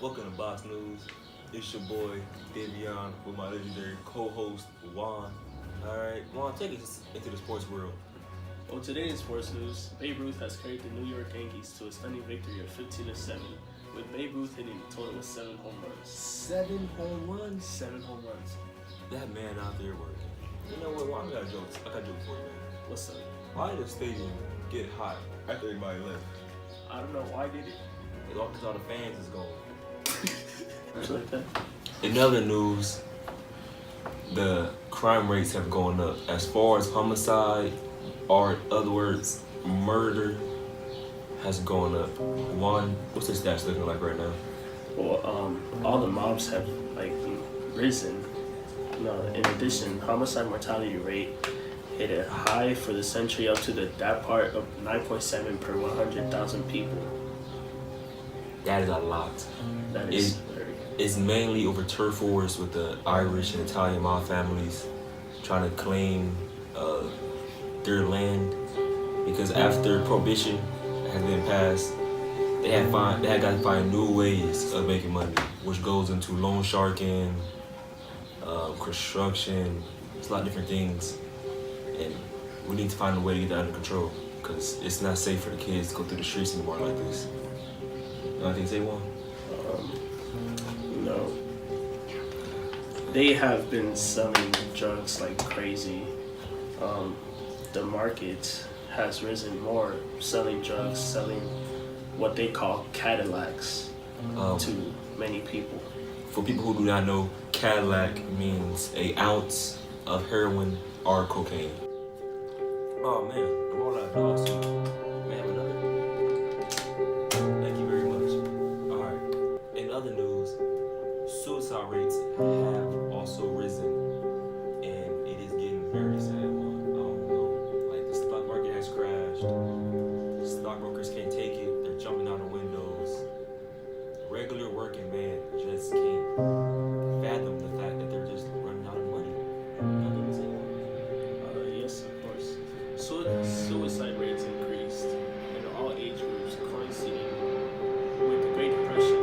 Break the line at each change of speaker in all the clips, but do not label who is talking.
Welcome to Box News. It's your boy, Davion, with my legendary co-host, Juan. Alright, Juan, take us into the sports world.
Well, today in sports news, Babe Ruth has carried the New York Yankees to a stunning victory of 15-7, with Babe Ruth hitting a total of 7 home runs.
7 home runs?
7 home runs.
That man out there working. You know what, Juan, I got a joke for you, man.
What's up?
Why did the stadium get hot after everybody left?
I don't know. Why did it?
It's all because all the fans is gone.
Just like that.
In other news, the crime rates have gone up. As far as homicide, or in other words, murder, has gone up. One, what's the stats looking like right now?
Well, all the mobs have risen. In addition, homicide mortality rate hit a high for the century up to that part of 9.7 per 100,000 people.
That is a lot.
That is
It's mainly over turf wars with the Irish and Italian mob families trying to claim their land, because after prohibition has been passed, they had got to find new ways of making money, which goes into loan sharking, construction. It's a lot of different things, and we need to find a way to get that under control, because it's not safe for the kids to go through the streets anymore like this. You know what I think they want?
No. They have been selling drugs like crazy. The market has risen more, selling drugs, selling what they call Cadillacs to many people.
For people who do not know, Cadillac means an ounce of heroin or cocaine. Oh man, I'm all out of dogs too. May I have another? Thank you very much. Alright, in other news, suicide rates have also risen, and it is getting very sad. I don't know, like the stock market has crashed. Stockbrokers can't take it, they're jumping out of windows. Regular working man just can't fathom the fact that they're just running out of money.
Yes, of course. Suicide rates increased in all age groups coinciding with the Great Depression.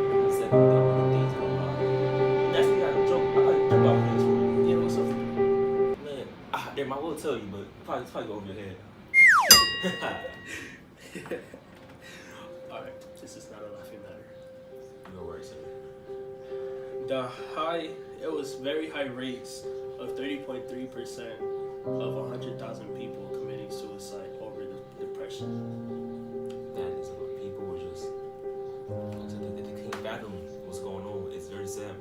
That's the kind of joke. I like to jump off this one.
Yeah, what's up?
Man, damn, I will tell you, but probably go over your head.
Alright, this is not a laughing matter.
No worries, sir.
It was very high rates of 30.3% of 100,000 people committing suicide over the depression.
That is what people were just, they can't fathom what's going on. It's very sad.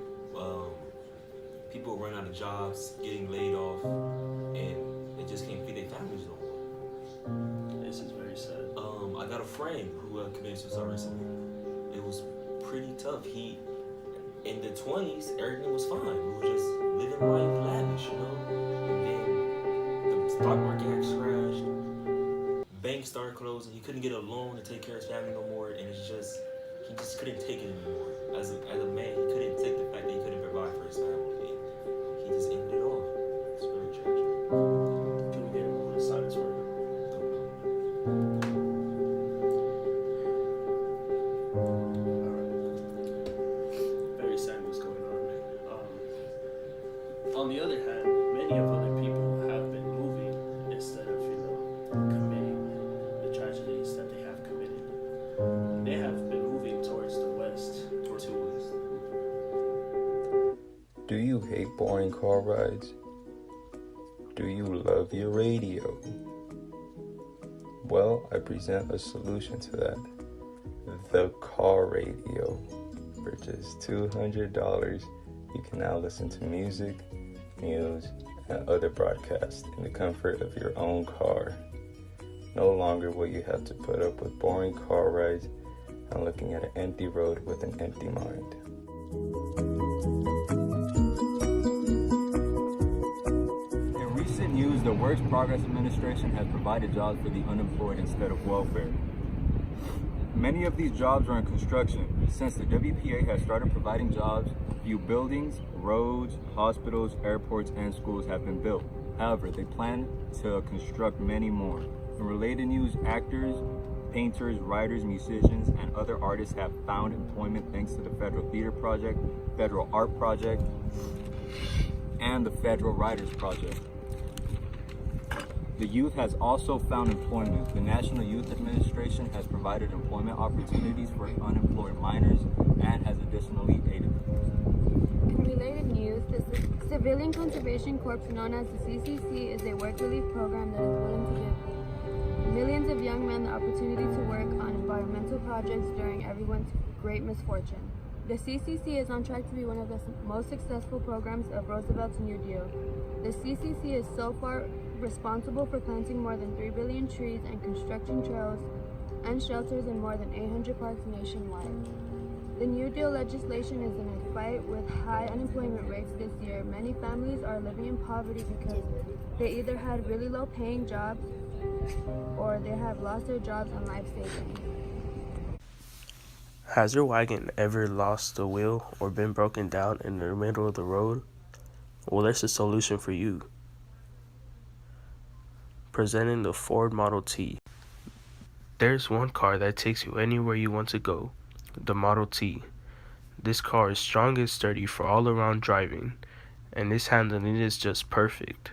People run out of jobs, getting laid off, and they just can't feed their families no more.
This is very sad.
I got a friend who committed suicide recently. It was pretty tough. In the 20s, everything was fine. We were just living life lavish, you know? And then the stock market had crashed. Banks started closing. He couldn't get a loan to take care of his family no more. And he just couldn't take it anymore. As a man, he couldn't take the fact that he couldn't provide for his family. And he just ended it off. It's very tragic.
Can we get a moment of silence for him? On the other hand, many of other people have been moving instead of, committing the tragedies that they have committed. They have been moving towards the west,
Do you hate boring car rides? Do you love your radio? Well, I present a solution to that. The car radio. For just $200, you can now listen to music, news, and other broadcasts in the comfort of your own car. No longer will you have to put up with boring car rides and looking at an empty road with an empty mind.
In recent news, the Works Progress Administration has provided jobs for the unemployed instead of welfare. Many of these jobs are in construction. Since the WPA has started providing jobs, few buildings, roads, hospitals, airports, and schools have been built. However, they plan to construct many more. In related news, actors Painters, writers, musicians, and other artists have found employment thanks to the Federal Theater Project, Federal Art Project, and the Federal Writers Project. The youth has also found employment. The National Youth Administration has provided employment opportunities for unemployed minors and has additionally aided them.
In related news, the Civilian Conservation Corps, known as the CCC, is a work relief program that is willing to give millions of young men the opportunity to work on environmental projects during everyone's great misfortune. The CCC is on track to be one of the most successful programs of Roosevelt's New Deal. The CCC is so far responsible for planting more than 3 billion trees and constructing trails and shelters in more than 800 parks nationwide. The New Deal legislation is in a fight with high unemployment rates this year. Many families are living in poverty because they either had really low paying jobs or they have lost their jobs and life savings.
Has your wagon ever lost the wheel or been broken down in the middle of the road? Well, there's a solution for you. Presenting the Ford Model T. There's one car that takes you anywhere you want to go, the Model T. This car is strong and sturdy for all-around driving, and its handling is just perfect.